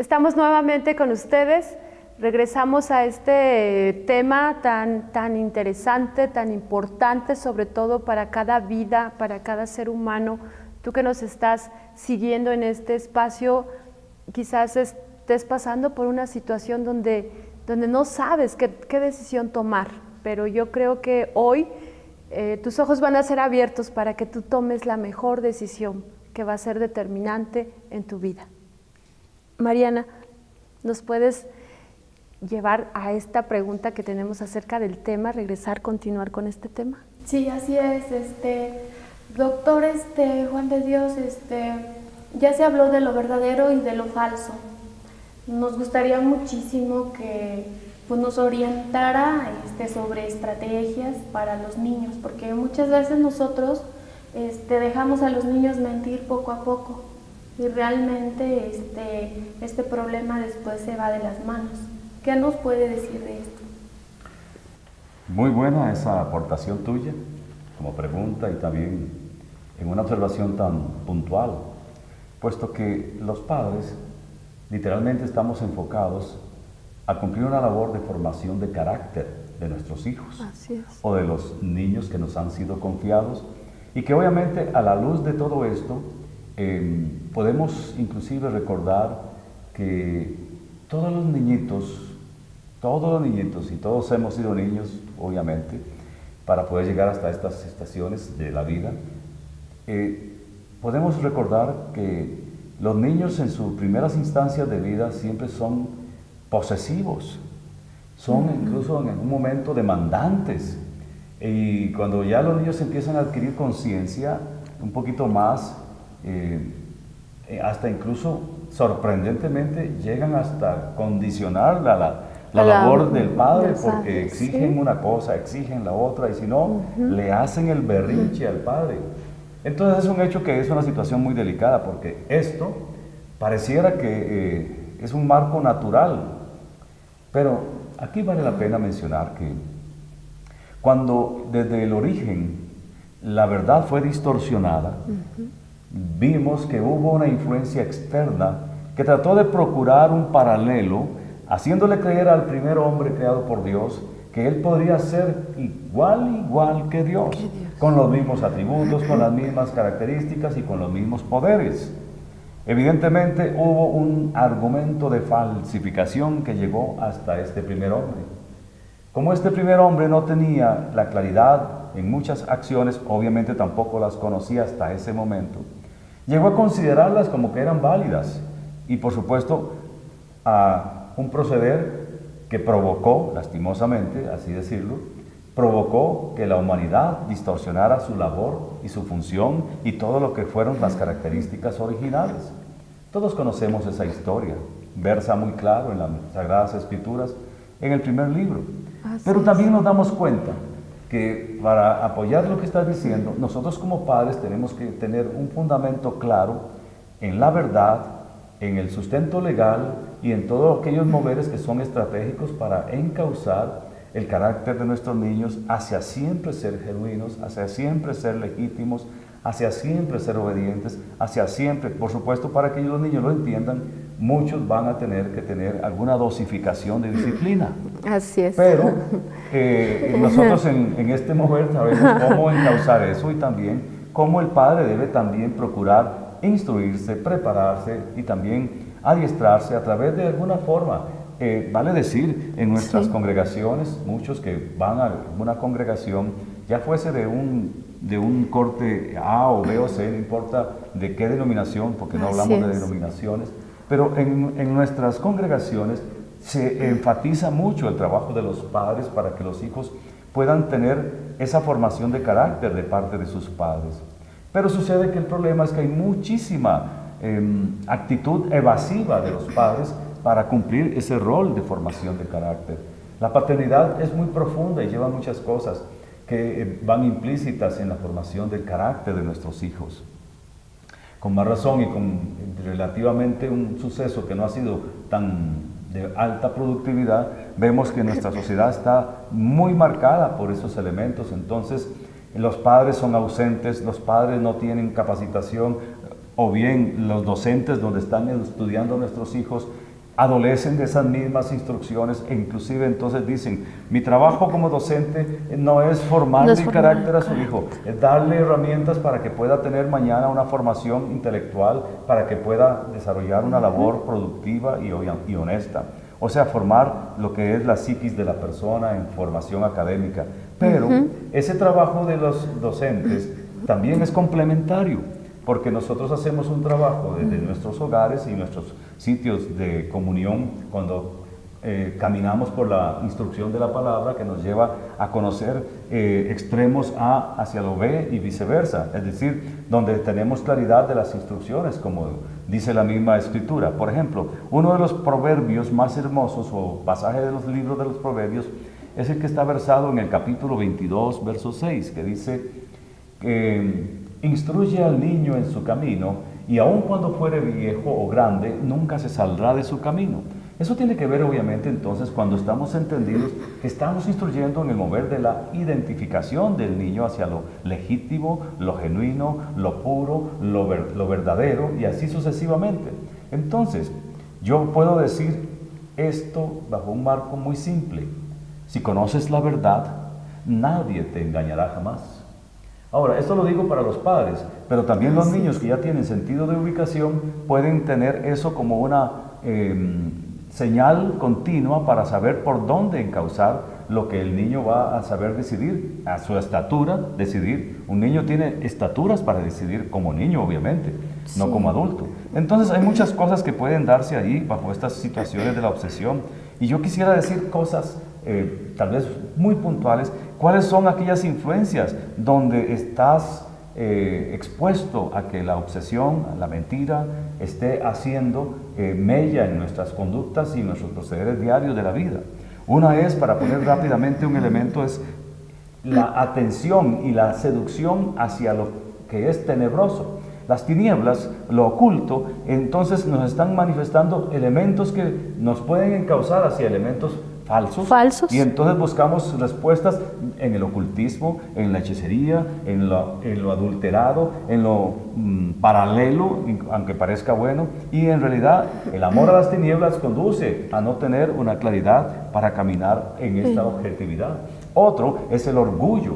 Estamos nuevamente con ustedes, regresamos a este tema tan interesante, tan importante, sobre todo para cada vida, para cada ser humano. Tú que nos estás siguiendo en este espacio, quizás estés pasando por una situación donde no sabes qué decisión tomar, pero yo creo que hoy tus ojos van a ser abiertos para que tú tomes la mejor decisión que va a ser determinante en tu vida. Mariana, ¿nos puedes llevar a esta pregunta que tenemos acerca del tema, continuar con este tema? Sí, así es, doctor Juan de Dios, ya se habló de lo verdadero y de lo falso. Nos gustaría muchísimo que nos orientara sobre estrategias para los niños, porque muchas veces nosotros dejamos a los niños mentir poco a poco y realmente este problema después se va de las manos. ¿Qué nos puede decir de esto? Muy buena esa aportación tuya como pregunta y también en una observación tan puntual, puesto que los padres literalmente estamos enfocados a cumplir una labor de formación de carácter de nuestros hijos. Así es. O de los niños que nos han sido confiados, y que obviamente a la luz de todo esto podemos inclusive recordar que todos los niñitos y todos hemos sido niños obviamente para poder llegar hasta estas estaciones de la vida, podemos recordar que los niños en sus primeras instancias de vida siempre son posesivos, son incluso en algún momento demandantes, y cuando ya los niños empiezan a adquirir conciencia un poquito más, hasta incluso sorprendentemente llegan hasta condicionar la labor del padre, porque exigen una cosa, exigen la otra, y si no, le hacen el berrinche al padre. Entonces es un hecho que es una situación muy delicada, porque esto pareciera que es un marco natural, pero aquí vale la pena mencionar que cuando desde el origen la verdad fue distorsionada, vimos que hubo una influencia externa que trató de procurar un paralelo, haciéndole creer al primer hombre creado por Dios que él podría ser igual que Dios, con los mismos atributos, con las mismas características y con los mismos poderes. Evidentemente hubo un argumento de falsificación que llegó hasta este primer hombre. Como este primer hombre no tenía la claridad en muchas acciones, obviamente tampoco las conocía hasta ese momento, llegó a considerarlas como que eran válidas, y por supuesto a un proceder que provocó, lastimosamente, así decirlo, provocó que la humanidad distorsionara su labor y su función y todo lo que fueron las características originales. Todos conocemos esa historia, versa muy claro en las Sagradas Escrituras, en el primer libro. Pero también nos damos cuenta que para apoyar lo que estás diciendo, nosotros como padres tenemos que tener un fundamento claro en la verdad, en el sustento legal y en todos aquellos moveres que son estratégicos para encauzar el carácter de nuestros niños hacia siempre ser genuinos, hacia siempre ser legítimos, hacia siempre ser obedientes, hacia siempre, por supuesto, para que los niños lo entiendan, muchos van a tener que tener alguna dosificación de disciplina. Así es. Pero nosotros en este mover sabemos cómo encauzar eso, y también cómo el padre debe también procurar instruirse, prepararse y también adiestrarse a través de alguna forma. Vale decir, en nuestras congregaciones, muchos que van a una congregación, ya fuese de un corte A o B o C, no importa de qué denominación, porque no hablamos de denominaciones, pero en nuestras congregaciones se enfatiza mucho el trabajo de los padres para que los hijos puedan tener esa formación de carácter de parte de sus padres. Pero sucede que el problema es que hay muchísima actitud evasiva de los padres para cumplir ese rol de formación de carácter. La paternidad es muy profunda y lleva muchas cosas que van implícitas en la formación del carácter de nuestros hijos. Con más razón y con relativamente un suceso que no ha sido tan de alta productividad, vemos que nuestra sociedad está muy marcada por esos elementos. Entonces, los padres son ausentes, los padres no tienen capacitación, o bien los docentes donde están estudiando nuestros hijos adolecen de esas mismas instrucciones e inclusive entonces dicen, mi trabajo como docente no es formarle el carácter a su hijo, es darle herramientas para que pueda tener mañana una formación intelectual, para que pueda desarrollar una labor productiva y honesta. O sea, formar lo que es la psiquis de la persona en formación académica. Pero ese trabajo de los docentes también es complementario, porque nosotros hacemos un trabajo desde nuestros hogares y nuestros sitios de comunión cuando caminamos por la instrucción de la palabra que nos lleva a conocer extremos A hacia lo B y viceversa, es decir, donde tenemos claridad de las instrucciones, como dice la misma Escritura. Por ejemplo, uno de los proverbios más hermosos o pasajes de los libros de los proverbios es el que está versado en el capítulo 22, verso 6, que dice instruye al niño en su camino y aun cuando fuere viejo o grande, nunca se saldrá de su camino. Eso tiene que ver obviamente entonces cuando estamos entendidos que estamos instruyendo en el mover de la identificación del niño hacia lo legítimo, lo genuino, lo puro, lo verdadero y así sucesivamente. Entonces, yo puedo decir esto bajo un marco muy simple. Si conoces la verdad, nadie te engañará jamás. Ahora, esto lo digo para los padres, pero también los niños que ya tienen sentido de ubicación pueden tener eso como una señal continua para saber por dónde encauzar lo que el niño va a saber decidir, a su estatura decidir. Un niño tiene estaturas para decidir como niño, obviamente, no como adulto. Entonces hay muchas cosas que pueden darse ahí bajo estas situaciones de la obsesión. Y yo quisiera decir cosas tal vez muy puntuales. ¿Cuáles son aquellas influencias donde estás expuesto a que la obsesión, la mentira, esté haciendo mella en nuestras conductas y nuestros procederes diarios de la vida? Una es, para poner rápidamente un elemento, es la atención y la seducción hacia lo que es tenebroso. Las tinieblas, lo oculto, entonces nos están manifestando elementos que nos pueden encauzar hacia elementos falsos. Y entonces buscamos respuestas en el ocultismo, en la hechicería, en lo adulterado, en lo paralelo, aunque parezca bueno. Y en realidad el amor a las tinieblas conduce a no tener una claridad para caminar en esta objetividad. Otro es el orgullo,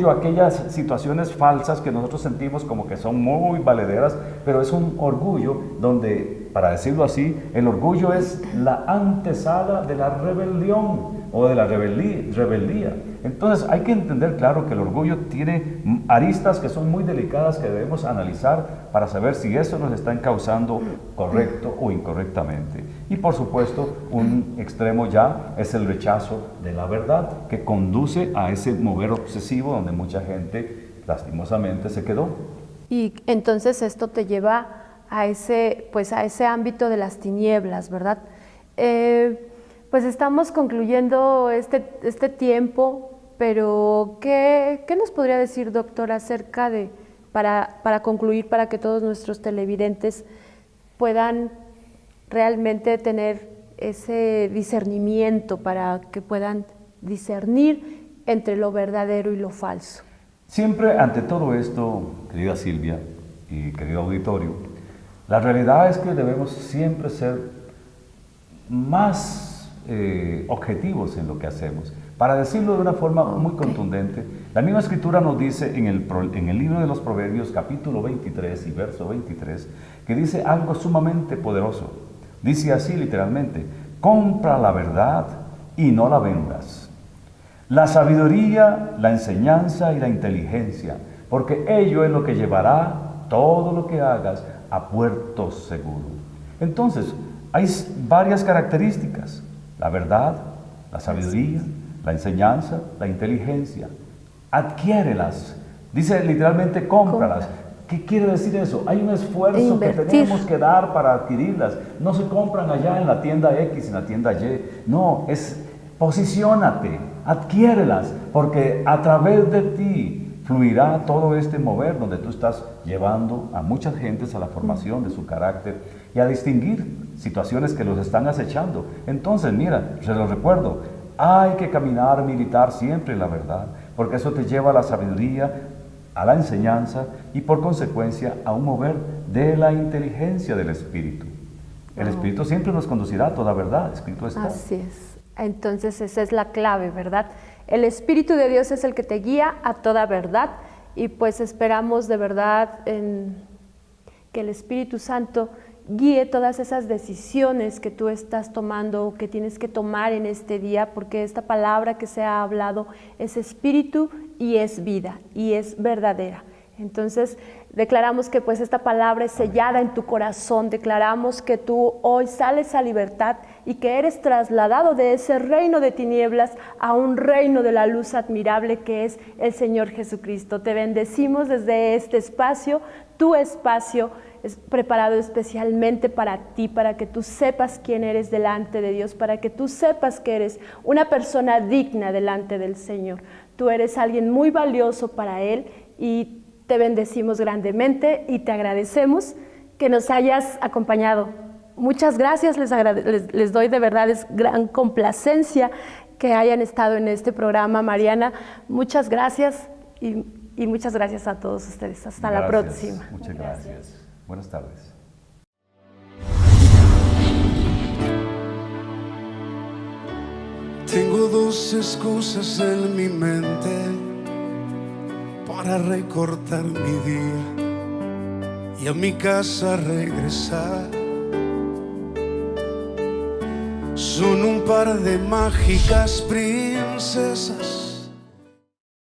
aquellas situaciones falsas que nosotros sentimos como que son muy valederas, pero es un orgullo donde, para decirlo así, el orgullo es la antesala de la rebelión o de la rebeldía. Entonces hay que entender claro que el orgullo tiene aristas que son muy delicadas que debemos analizar para saber si eso nos está encauzando correcto o incorrectamente. Y por supuesto, un extremo ya es el rechazo de la verdad que conduce a ese mover obsesivo donde mucha gente lastimosamente se quedó. Y entonces esto te lleva a ese ámbito de las tinieblas, ¿verdad? Pues estamos concluyendo este tiempo, pero ¿qué nos podría decir, doctor, acerca de, para concluir, para que todos nuestros televidentes puedan realmente tener ese discernimiento, para que puedan discernir entre lo verdadero y lo falso? Siempre ante todo esto, querida Silvia y querido auditorio, la realidad es que debemos siempre ser más objetivos en lo que hacemos. Para decirlo de una forma muy contundente, la misma Escritura nos dice en el libro de los Proverbios, capítulo 23 y verso 23, que dice algo sumamente poderoso. Dice así literalmente: compra la verdad y no la vendas. La sabiduría, la enseñanza y la inteligencia, porque ello es lo que llevará todo lo que hagas a puerto seguro. Entonces, hay varias características: la verdad, la sabiduría, la enseñanza, la inteligencia. Adquiérelas. Dice literalmente cómpralas. ¿Qué quiere decir eso? Hay un esfuerzo que tenemos que dar para adquirirlas. No se compran allá en la tienda X, en la tienda Y. No, es posiciónate, adquiérelas, porque a través de ti fluirá todo este mover donde tú estás llevando a muchas gentes a la formación de su carácter y a distinguir situaciones que los están acechando. Entonces, mira, se los recuerdo, hay que caminar, militar siempre en la verdad, porque eso te lleva a la sabiduría, a la enseñanza y por consecuencia a un mover de la inteligencia del espíritu. El Espíritu siempre nos conducirá a toda verdad, escrito está. Así es. Entonces esa es la clave, ¿verdad? El Espíritu de Dios es el que te guía a toda verdad y pues esperamos de verdad que el Espíritu Santo guíe todas esas decisiones que tú estás tomando o que tienes que tomar en este día, porque esta palabra que se ha hablado es espíritu y es vida y es verdadera. Entonces declaramos que pues esta palabra es sellada en tu corazón, declaramos que tú hoy sales a libertad y que eres trasladado de ese reino de tinieblas a un reino de la luz admirable que es el Señor Jesucristo. Te bendecimos desde este espacio, tu espacio es preparado especialmente para ti, para que tú sepas quién eres delante de Dios, para que tú sepas que eres una persona digna delante del Señor. Tú eres alguien muy valioso para Él y te bendecimos grandemente y te agradecemos que nos hayas acompañado. Muchas gracias, les doy de verdad, es gran complacencia que hayan estado en este programa, Mariana. Muchas gracias y muchas gracias a todos ustedes. Hasta la próxima. Muchas gracias. Buenas tardes. Tengo dos excusas en mi mente para recortar mi día y a mi casa regresar. Son un par de mágicas princesas